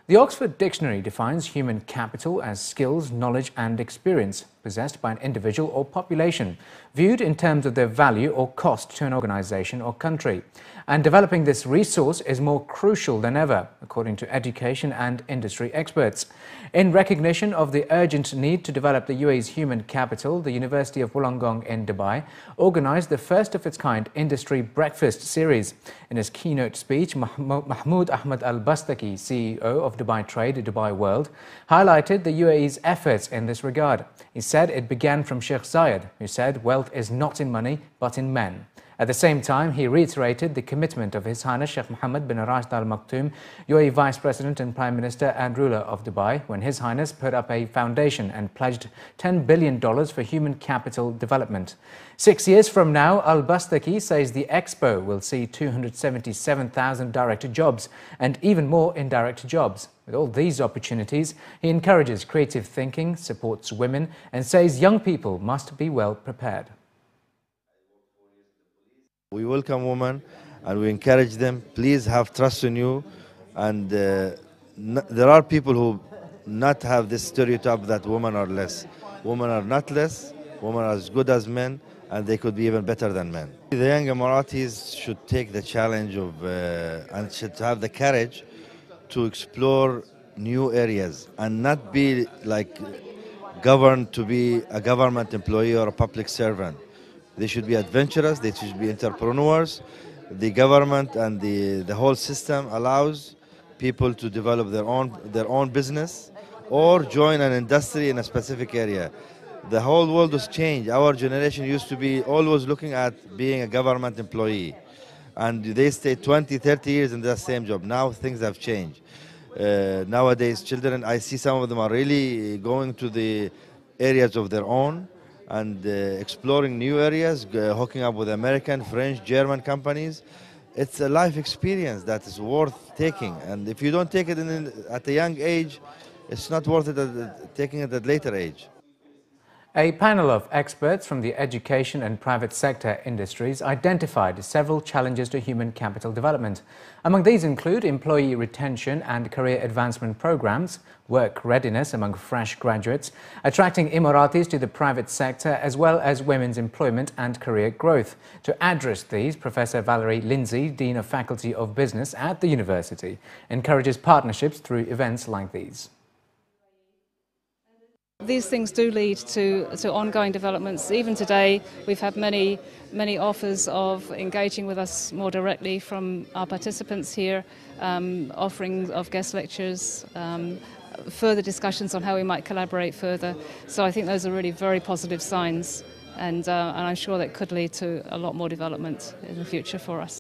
The Oxford Dictionary defines human capital as skills, knowledge and experience possessed by an individual or population, viewed in terms of their value or cost to an organisation or country. And developing this resource is more crucial than ever, according to education and industry experts. In recognition of the urgent need to develop the UAE's human capital, the University of Wollongong in Dubai organised the first of its kind industry breakfast series. In his keynote speech, Mahmoud Ahmed Al-Bastaki, CEO of Dubai Trade, Dubai World, highlighted the UAE's efforts in this regard. He said it began from Sheikh Zayed, who said wealth is not in money but in men. At the same time, he reiterated the commitment of His Highness Sheikh Mohammed bin Rashid Al Maktoum, UAE Vice President and Prime Minister and ruler of Dubai, when His Highness put up a foundation and pledged $10 billion for human capital development. 6 years from now, Al-Bastaki says the expo will see 277,000 direct jobs and even more indirect jobs. With all these opportunities, he encourages creative thinking, supports women and says young people must be well prepared. We welcome women and we encourage them. Please have trust in you. And there are people who not have this stereotype that women are less. Women are not less. Women are as good as men, and they could be even better than men. The young Emiratis should take the challenge of and should have the courage to explore new areas and not be like governed to be a government employee or a public servant. They should be adventurous, they should be entrepreneurs. The government and the whole system allows people to develop their own business or join an industry in a specific area. The whole world has changed. Our generation used to be always looking at being a government employee. And they stay 20, 30 years in that same job. Now things have changed. Nowadays, children, I see some of them are really going to the areas of their own and exploring new areas, hooking up with American, French, German companies. It's a life experience that is worth taking. And if you don't take it at a young age, it's not worth it taking it at a later age. A panel of experts from the education and private sector industries identified several challenges to human capital development. Among these include employee retention and career advancement programs, work readiness among fresh graduates, attracting Emiratis to the private sector, as well as women's employment and career growth. To address these, Professor Valerie Lindsay, Dean of Faculty of Business at the university, encourages partnerships through events like these. These things do lead to ongoing developments. Even today, we've had many offers of engaging with us more directly from our participants here, offering of guest lectures, further discussions on how we might collaborate further. So I think those are really very positive signs, and I'm sure that could lead to a lot more development in the future for us.